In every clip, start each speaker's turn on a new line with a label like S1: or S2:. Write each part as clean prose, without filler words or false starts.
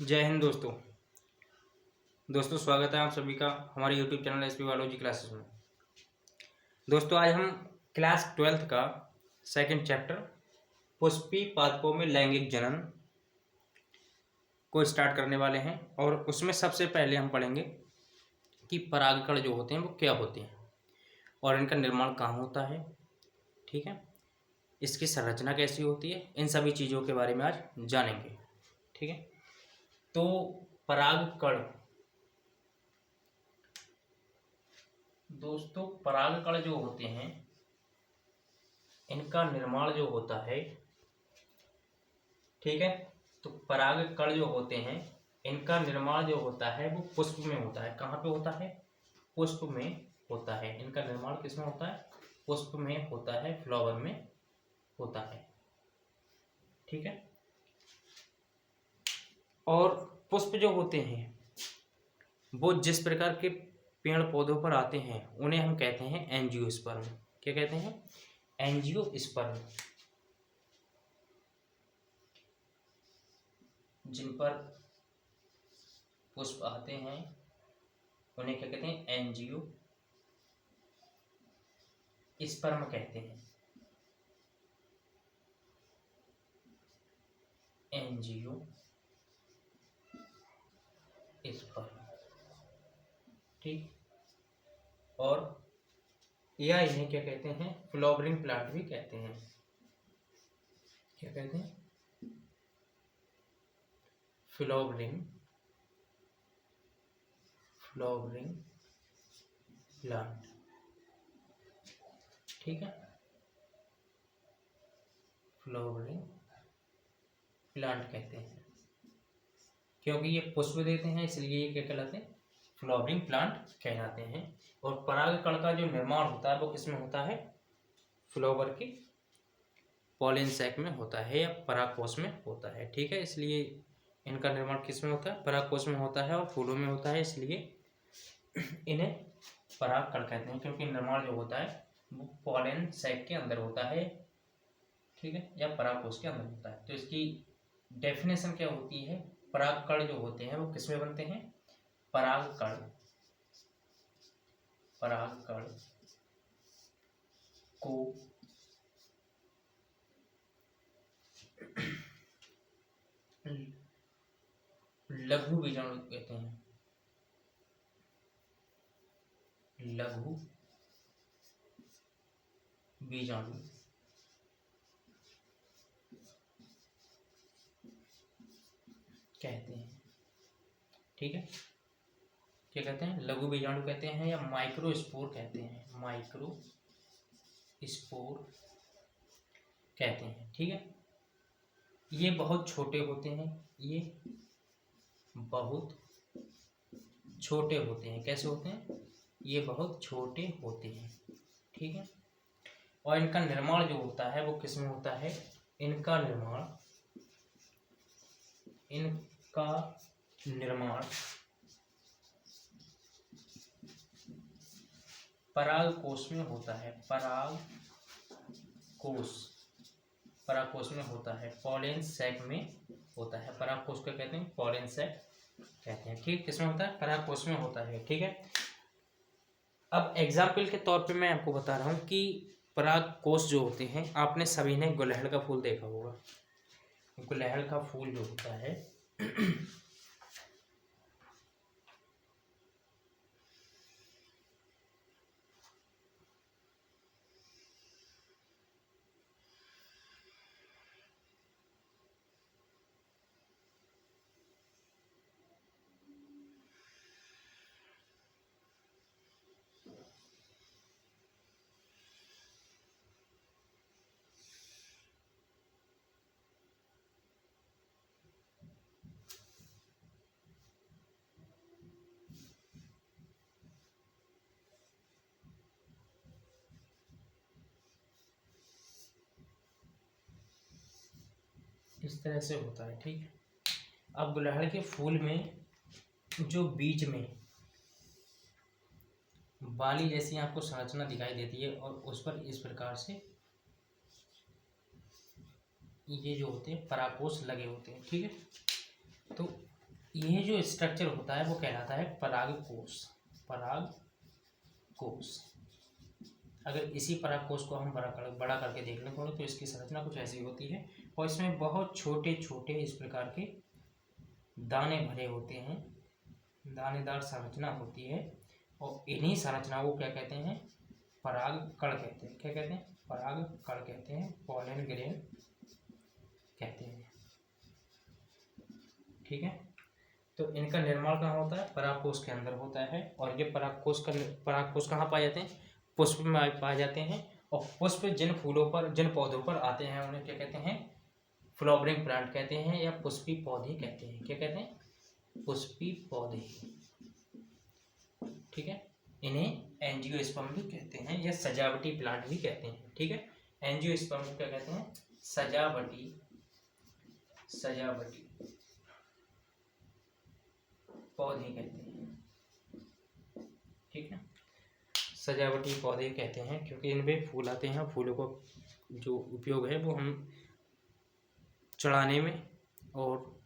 S1: जय हिंद दोस्तों स्वागत है आप सभी का हमारे YouTube channel SP biology classes में। दोस्तों आज हम क्लास 12th का सेकंड चैप्टर पुष्पी पादपों में लैंगिक जनन को स्टार्ट करने वाले हैं और उसमें सबसे पहले हम पढ़ेंगे कि परागकण जो होते हैं वो क्या होते हैं और इनका निर्माण कहाँ होता है, ठीक है, इसकी संरचना कैसी होती है, इन सभी चीज़ों के बारे में आज जानेंगे, ठीक है। तो परागकण दोस्तों, परागकण जो होते हैं इनका निर्माण जो होता है, ठीक है, तो परागकण जो होते हैं इनका निर्माण जो होता है वो पुष्प में होता है। कहाँ पे होता है? पुष्प में होता है। इनका निर्माण किसमें होता है? पुष्प में होता है, फ्लावर में होता है, ठीक है। और पुष्प जो होते हैं वो जिस प्रकार के पेड़ पौधों पर आते हैं उन्हें हम कहते हैं एंजियोस्पर्म। क्या कहते हैं? एंजियोस्पर्म। जिन पर पुष्प आते हैं उन्हें क्या कहते हैं? एंजियोस्पर्म कहते हैं। एंजियोस्पर्म, ठीक। और या इन्हें क्या कहते हैं? फ्लावरिंग प्लांट भी कहते हैं। क्या कहते हैं? फ्लावरिंग प्लांट, ठीक है। फ्लावरिंग प्लांट कहते हैं क्योंकि ये पुष्प देते हैं, इसलिए ये क्या कहलाते हैं? फ्लावरिंग प्लांट कहलाते हैं। और परागकण का जो निर्माण होता है वो किसमें होता है? फ्लावर के पॉलन सैक में होता है या परागकोश में होता है, ठीक है। इसलिए इनका निर्माण किस में होता है? परागकोश में होता है और फूलों में होता है, इसलिए इन्हें परागकण कहते हैं क्योंकि निर्माण जो होता है वो पॉलन सैक के अंदर होता है, ठीक है, या परागकोश के अंदर होता है। तो इसकी डेफिनेशन क्या होती है? परागकण जो होते हैं वो किसमें बनते हैं? परागकण को लघु बीजाणु कहते हैं। लघु बीजाणु कहते हैं, ठीक है। क्या कहते हैं? लघु बीजाणु कहते हैं या माइक्रोस्पोर कहते हैं। माइक्रोस्पोर कहते हैं, ठीक है। ये बहुत छोटे होते हैं, ये बहुत छोटे होते हैं। कैसे होते हैं? ये बहुत छोटे होते हैं, ठीक है। और इनका निर्माण जो होता है वो किसमें होता है? इनका निर्माण परागकोश में होता है। परागकोश में होता है, पॉलन सैक में होता है। परागकोश को कहते हैं पॉलन सैक कहते हैं, ठीक। किसमें होता है? परागकोश में होता है, ठीक है। अब एग्जाम्पल के तौर पे मैं आपको बता रहा हूँ कि परागकोश जो होते हैं, आपने सभी ने गुलहड़ का फूल देखा होगा। गुलहड़ का फूल जो होता है इस तरह से होता है, ठीक है। अब गुलहड़ के फूल में जो बीच में बाली जैसी आपको संरचना दिखाई देती है और उस पर इस प्रकार से ये जो होते हैं परागकोश लगे होते हैं, ठीक है। तो ये जो स्ट्रक्चर होता है वो कहलाता है परागकोश। परागकोश। अगर इसी परागकोश को हम बड़ा करके देख लें थोड़ा, तो इसकी संरचना कुछ ऐसी होती है और इसमें बहुत छोटे छोटे इस प्रकार के दाने भरे होते हैं, दानेदार संरचना होती है। और इन्हीं संरचना को क्या कहते हैं? परागकण कहते हैं। क्या कहते हैं? परागकण कहते हैं, पॉलन ग्रेन कहते हैं। ठीक है, तो इनका निर्माण कहाँ होता है? परागकोश के अंदर होता है। और ये परागकोश कहाँ पाए जाते हैं? पुष्प में पाए जाते हैं। और पुष्प जिन फूलों पर, जिन पौधों पर आते हैं उन्हें क्या कहते हैं? फ्लावरिंग प्लांट कहते हैं या पुष्पी पौधे कहते हैं। क्या कहते हैं? पुष्पी पौधे। ठीक है, इन्हें एंजियोस्पर्म भी कहते हैं या सजावटी प्लांट भी कहते हैं। ठीक है, एंजियोस्पर्म को क्या कहते हैं? सजावटी पौधे कहते हैं। ठीक है, सजावटी पौधे कहते हैं क्योंकि इनमें फूल आते हैं। फूलों को जो उपयोग है वो हम चढ़ाने में और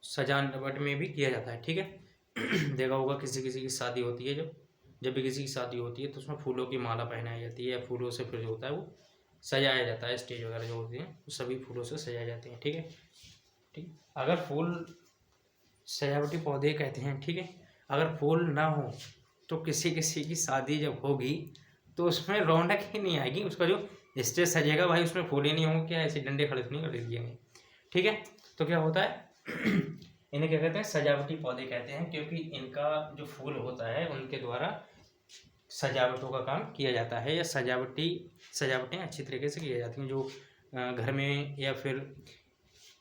S1: सजावट में भी किया जाता है। ठीक है, देखा होगा किसी की शादी होती है, जब भी किसी की शादी होती है तो उसमें फूलों की माला पहनाई जाती है या फूलों से फिर जो होता है वो सजाया जाता है। स्टेज वगैरह जो होती हैं वो सभी फूलों से सजाए जाते हैं। ठीक है, ठीक, अगर फूल सजावटी पौधे कहते हैं। ठीक है, अगर फूल ना हो तो किसी की शादी जब होगी तो उसमें रौनक ही नहीं आएगी। उसका जो स्टेज सजेगा भाई उसमें फूल ही नहीं होंगे, क्या ऐसे डंडे खड़े नहीं कर दिएंगे। ठीक है, तो क्या होता है? इन्हें क्या कहते हैं? सजावटी पौधे कहते हैं क्योंकि इनका जो फूल होता है उनके द्वारा सजावटों का काम किया जाता है या सजावटें अच्छी तरीके से की जाती हैं। जो घर में या फिर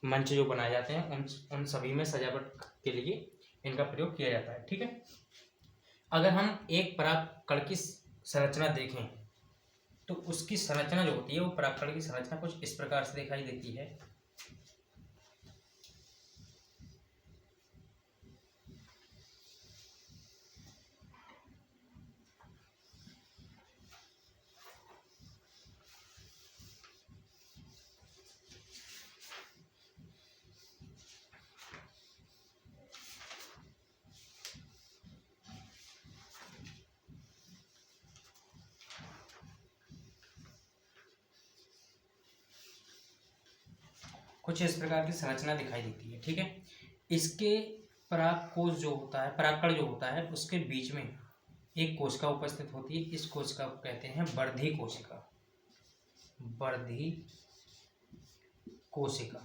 S1: मंच जो बनाए जाते हैं उन सभी में सजावट के लिए इनका प्रयोग किया जाता है। ठीक है, अगर हम एक परागकण की संरचना देखें तो उसकी संरचना जो होती है वो परागकण की संरचना कुछ इस प्रकार से दिखाई देती है। कुछ इस प्रकार की संरचना दिखाई देती है। ठीक है, इसके परागकोश जो होता है, परागकण जो होता है उसके बीच में एक कोशिका उपस्थित होती है। इस कोशिका को कहते हैं वर्धी कोशिका। वर्धी कोशिका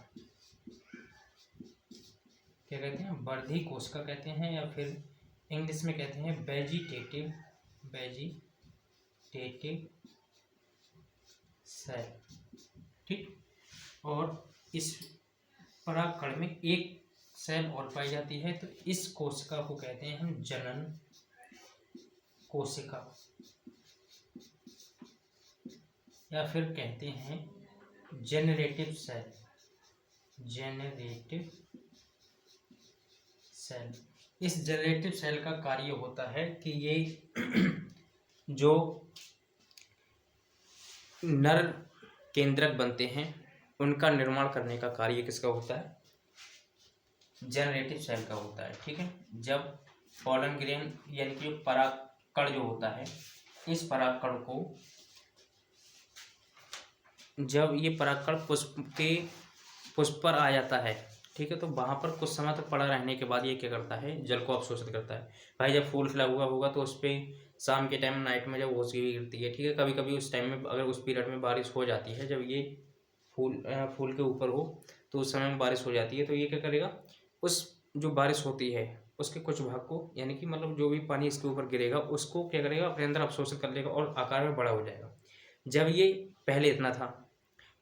S1: क्या कहते हैं? वर्धी कोशिका कहते हैं या फिर इंग्लिश में कहते हैं वेजिटेटिव सेल। ठीक, और इस परागकण में एक सेल और पाई जाती है, तो इस कोशिका को कहते हैं हम जनन कोशिका या फिर कहते हैं जेनरेटिव सेल। इस जेनरेटिव सेल का कार्य होता है कि ये जो नर केंद्रक बनते हैं उनका निर्माण करने का कार्य किसका होता है? जेनरेटिव सेल का होता है। ठीक है, जब पॉलन ग्रेन यानी कि परागकण जो होता है, इस परागकण को जब ये परागकण पुष्प पर आ जाता है, ठीक है, तो वहाँ पर कुछ समय तक पड़ा रहने के बाद ये क्या करता है? जल को अवशोषित करता है। भाई जब फूल खिला हुआ होगा तो उस पर शाम के टाइम, नाइट में जब ओस गिरती है, ठीक है, कभी कभी उस टाइम में अगर उस पीरियड में बारिश हो जाती है, जब ये फूल के ऊपर हो तो उस समय में बारिश हो जाती है, तो ये क्या करेगा? उस जो बारिश होती है उसके कुछ भाग को, यानी कि मतलब जो भी पानी इसके ऊपर गिरेगा उसको क्या करेगा? अपने अंदर अवशोषित कर लेगा और आकार में बड़ा हो जाएगा। जब ये पहले इतना था,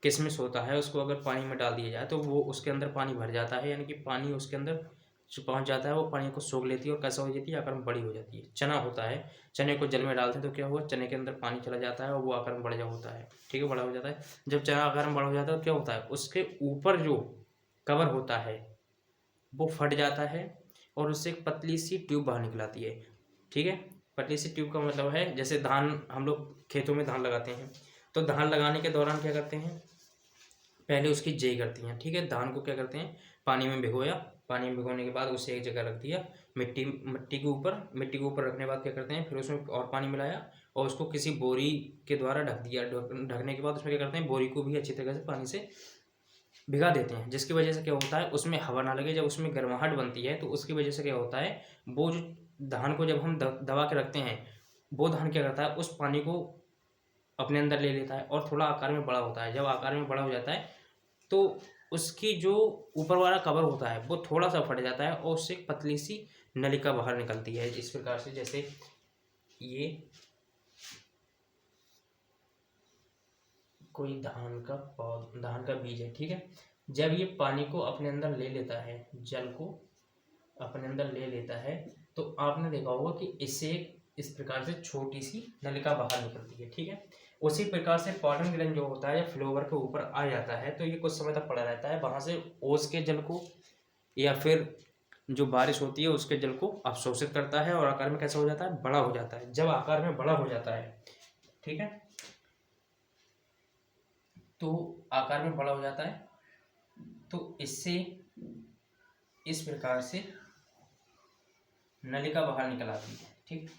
S1: किशमिश होता है, उसको अगर पानी में डाल दिया जाए तो वो उसके अंदर पानी भर जाता है, यानी कि पानी उसके अंदर जो पहुंच जाता है वो पानी को सोख लेती है और कैसा हो जाती है? आकार में बड़ी हो जाती है। चना होता है, चने को जल में डालते हैं तो क्या हुआ? चने के अंदर पानी चला जाता है और वो आकार में बढ़ होता है। ठीक है, बड़ा हो जाता है। जब चना आकार में बड़ा हो जाता है तो क्या होता है? उसके ऊपर जो कवर होता है वो फट जाता है और उससे एक पतली सी ट्यूब बाहर निकलाती है। ठीक है, पतली सी ट्यूब का मतलब है जैसे धान, हम लोग खेतों में धान लगाते हैं तो धान लगाने के दौरान क्या करते हैं? पहले उसकी जेई करती हैं। ठीक है, धान को क्या करते हैं? पानी में भिगोया, पानी में भिगोने के बाद उसे एक जगह रख दिया मिट्टी के ऊपर रखने के बाद क्या करते हैं, फिर उसमें और पानी मिलाया और उसको किसी बोरी के द्वारा ढक दिया। ढकने के बाद उसमें क्या करते हैं, बोरी को भी अच्छी तरह से पानी से भिगा देते हैं, जिसकी वजह से क्या होता है, उसमें हवा ना लगे। जब उसमें गर्माहट बनती है तो उसकी वजह से क्या होता है, वो जो धान को जब हम दबा के रखते हैं, वो धान क्या करता है, उस पानी को अपने अंदर ले लेता है और थोड़ा आकार में बड़ा होता है। जब आकार में बड़ा हो जाता है तो उसकी जो ऊपर वाला कवर होता है वो थोड़ा सा फट जाता है और उससे एक पतली सी नलिका बाहर निकलती है। इस प्रकार से जैसे ये कोई धान का बीज है, ठीक है। जब ये पानी को अपने अंदर ले लेता है, जल को अपने अंदर ले लेता है, तो आपने देखा होगा कि इससे इस प्रकार से छोटी सी नलिका बाहर निकलती है, ठीक है। उसी प्रकार से पॉलन ग्रेन जो होता है या फ्लोवर के ऊपर आ जाता है तो ये कुछ समय तक पड़ा रहता है। वहां से ओस के जल को या फिर जो बारिश होती है उसके जल को अवशोषित करता है और आकार में कैसा हो जाता है, बड़ा हो जाता है। जब आकार में बड़ा हो जाता है, ठीक है, तो आकार में बड़ा हो जाता है तो इससे इस प्रकार से नलिका बाहर निकल आती है, ठीक।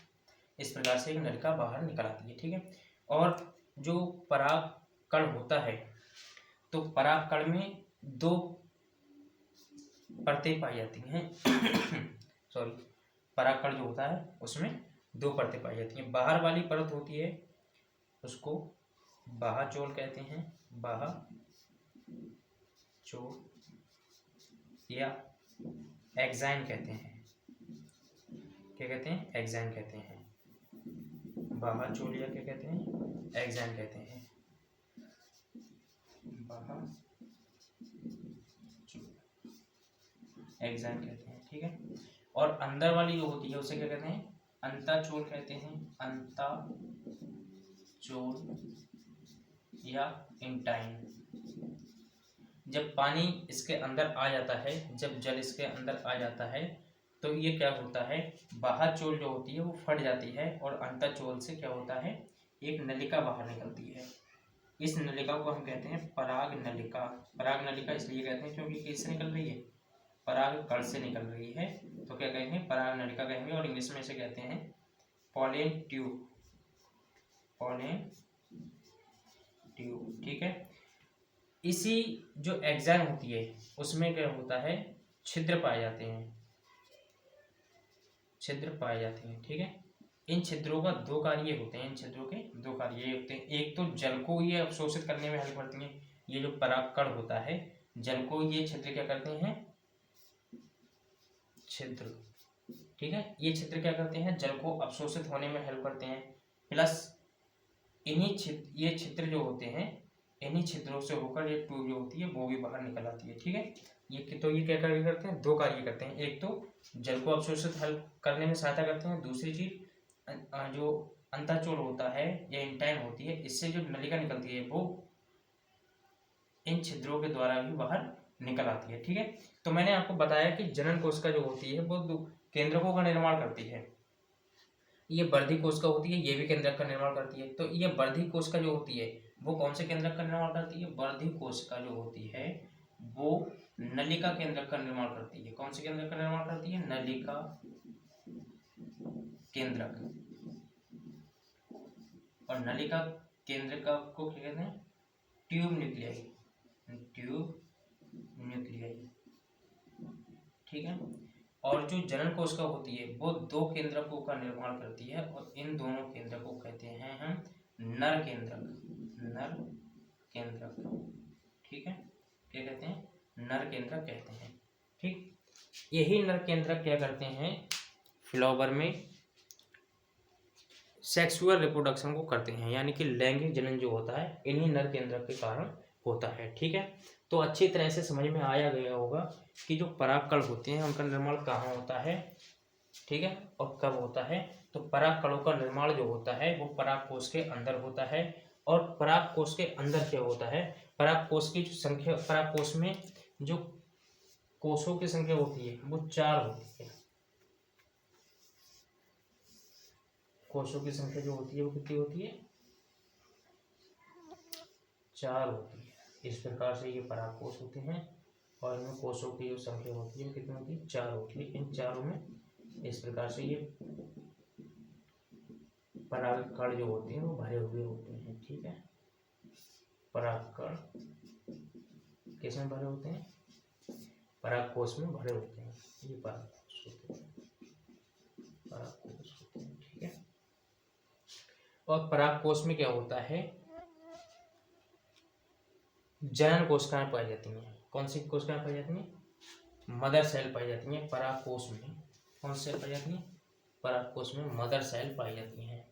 S1: इस प्रकार से एक नलिका बाहर निकल आती है, ठीक है। और जो पराग कण होता है तो पराग कण में दो परतें पाई जाती हैं सॉरी, पराग कण जो होता है उसमें दो परतें पाई जाती हैं। बाहर वाली परत होती है उसको बाह्यचोल कहते हैं, बाह्यचोल या एक्साइन कहते हैं। क्या कहते हैं, एक्साइन कहते हैं। बाह्यचोल या क्या कहते हैं, एक्साइन कहते हैं। एक्साइन कहते हैं, ठीक है। और अंदर वाली जो होती है उसे क्या कहते हैं, अंताचोल कहते हैं। अंताचोल या इंटाइन। जब पानी इसके अंदर आ जाता है, जब जल इसके अंदर आ जाता है तो ये क्या होता है, बाह्यचोल जो होती है वो फट जाती है और अंतःचोल से क्या होता है, एक नलिका बाहर निकलती है। इस नलिका को हम कहते हैं पराग नलिका। पराग नलिका इसलिए कहते हैं क्योंकि किससे निकल रही है, पराग कण से निकल रही है, तो क्या कहेंगे, पराग नलिका कहेंगे। और इंग्लिश में इसे कहते हैं पॉलन ट्यूब, पॉलन ट्यूब, ठीक है। इसी जो एक्साइन होती है उसमें क्या होता है, छिद्र पाए जाते हैं, छिद्र पाए जाते हैं, ठीक है। इन छिद्रों का दो कार्य होते हैं, इन छिद्रों के दो कार्य होते हैं। एक तो जल को ये अवशोषित करने में हेल्प करती हैं, ये जो परागकण होता है जल को ये छिद्र क्या करते हैं, छिद्र, ठीक है, ये छिद्र क्या करते हैं, जल को अवशोषित होने में हेल्प करते हैं। प्लस ये छिद्र जो होते हैं, इन्हीं छिद्रों से होकर ये ट्यूब जो होती है वो भी बाहर निकल आती है, ठीक है। ये क्या कार्य करते हैं, दो कार्य करते हैं। एक तो जल को अवशोषित हेल्प करने में सहायता करते हैं, दूसरी चीज जो अंतःचोल होता है या इंटाइन होती है, इससे जो नलिका निकलती है वो इन छिद्रों के द्वारा भी बाहर निकल आती है, ठीक है। तो मैंने आपको बताया कि जनन कोशिका जो होती है वो केंद्रकों का निर्माण करती है। ये वर्धी कोशिका होती है, ये भी केंद्रक का निर्माण करती है। तो ये वर्धी कोशिका जो होती है वो कौन से केंद्रक का निर्माण करती है, वर्धी कोशिका जो होती है वो नलिका केंद्रक का निर्माण करती है। कौन से केंद्रक का निर्माण करती है, नलिका केंद्रक। और नलिका केंद्रक को क्या कहते हैं, ट्यूब न्यूक्लियाई, ट्यूब न्यूक्लियाई, ठीक है। और जो जनन कोशिका होती है वो दो केंद्रकों का निर्माण करती है और इन दोनों केंद्रकों को कहते हैं हम नर केंद्रक, नर केंद्रक, ठीक है। क्या कहते हैं, नर केंद्रक कहते हैं, ठीक। यही नर केंद्रक क्या करते हैं, फ्लावर में सेक्सुअल रिप्रोडक्शन को करते हैं, यानी कि लैंगिक जनन जो होता है इन्हीं नर केंद्रक के कारण होता है, ठीक है। तो अच्छी तरह से समझ में आया गया होगा कि जो परागकण होते हैं उनका निर्माण कहाँ होता है, ठीक है, और कब होता है। तो परागकणों का निर्माण जो होता है वो परागकोश के अंदर होता है। और परागकोश के अंदर क्या होता है, परागकोश की जो संख्या, परागकोश में जो कोषों की संख्या होती है वो 4 होती है। कोषों की संख्या जो होती है वो कितनी होती है, 4 होती है। इस प्रकार से ये परागकोश होते हैं और इनमें कोषों की जो संख्या होती है कितनी होती है, 4 होती है। इन चारों में इस प्रकार से ये परागकण जो होते हैं वो भरे हुए होते हैं। ठीक है, परागकण किसमें भरे होते हैं, परागकोश में भरे होते हैं। ये परागकोश होते हैं, परागकोश होते हैं। ठीक है, और परागकोश में क्या होता है, जनन कोशिकाएं पाई जाती हैं। कौन सी कोशिकाएं पाई जाती हैं, मदर सेल पाई जाती हैं परागकोश में। कौन सी सेल पाई जाती हैं, परागकोश में मदर सेल पाई जाती हैं।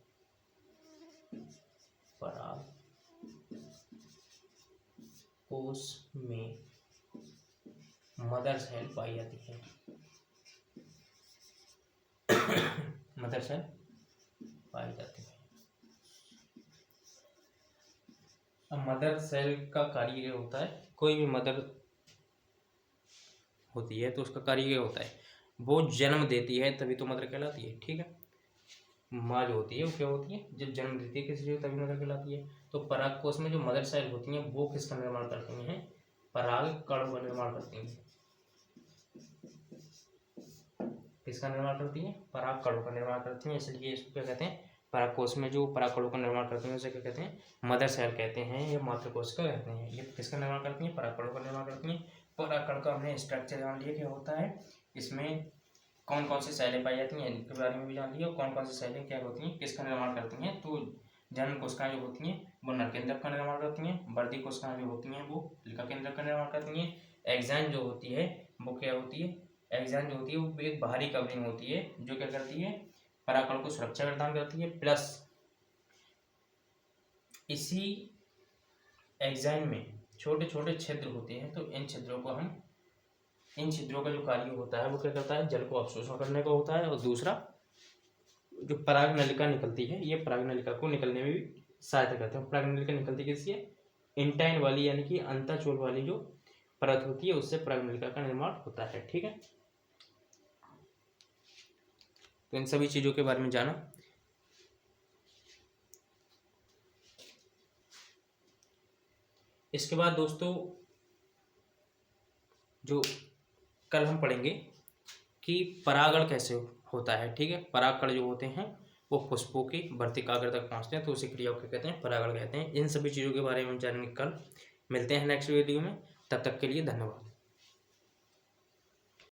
S1: परागकोश में मदर सेल पाई जाती है। मदर सेल पाई जाती है। अब मदर सेल का कार्य ये होता है, कोई भी मदर होती है तो उसका कार्य ये होता है, वो जन्म देती है तभी तो मदर कहलाती है। ठीक है, माँ जो होती है वो क्या होती है, जब जन्म देती है किसी को तभी मदर कहलाती है। तो परागकोश में जो मदर सेल होती हैं वो किसका निर्माण करती हैं, पराग कणों का निर्माण करती हैं। किसका निर्माण करती है, पराग कणों का निर्माण करती हैं। इसलिए इसको क्या कहते हैं, परागकोश में जो पराग कणों का निर्माण करती हैं उसे क्या कहते हैं, मदर सेल कहते हैं या मातृकोश का कहते हैं। ये किसका निर्माण करती हैं, पराग कणों का निर्माण करती हैं। पराग का हमने स्ट्रक्चर जान लिया क्या होता है, इसमें कौन कौन सी सेलें पाई जाती हैं इनके बारे में भी जान लिया, और कौन कौन सी सेलें क्या होती हैं, किसका निर्माण करती हैं। तो जनन कोशिकाएं जो होती हैं वो नर केंद्रक का निर्माण करती हैं। वर्धी कोशिकाएं जो होती हैं वो लिका केंद्रक का निर्माण करती हैं। एग्जाइम जो होती है वो क्या होती है, एग्जाइम जो होती है वो एक बाहरी कवरिंग होती है जो क्या करती है, परागकण को सुरक्षा प्रदान करती है। प्लस इसी एग्जाइम में छोटे छोटे छिद्र होते हैं, तो इन छिद्रों का जो कार्य होता है वो क्या करता है, जल को अवशोषण करने का होता है। और दूसरा जो पराग नलिका निकलती है, ये पराग नलिका को निकलने में भी सहायता करते हैं। पराग नलिका निकलती किससे, इंटाइन वाली यानी कि अंतःचूल वाली जो परत होती है उससे पराग नलिका का निर्माण होता है। ठीक है, तो इन सभी चीजों के बारे में जाना। इसके बाद दोस्तों जो कल हम पढ़ेंगे कि परागण कैसे होता है। ठीक है, परागकण जो होते हैं वो पुष्पों की वर्तिकाग्र तक पहुंचते हैं, तो उसी क्रिया को कहते हैं परागण कहते हैं। इन सभी चीज़ों के बारे में जानेंगे कल। मिलते हैं नेक्स्ट वीडियो में, तब तक के लिए धन्यवाद।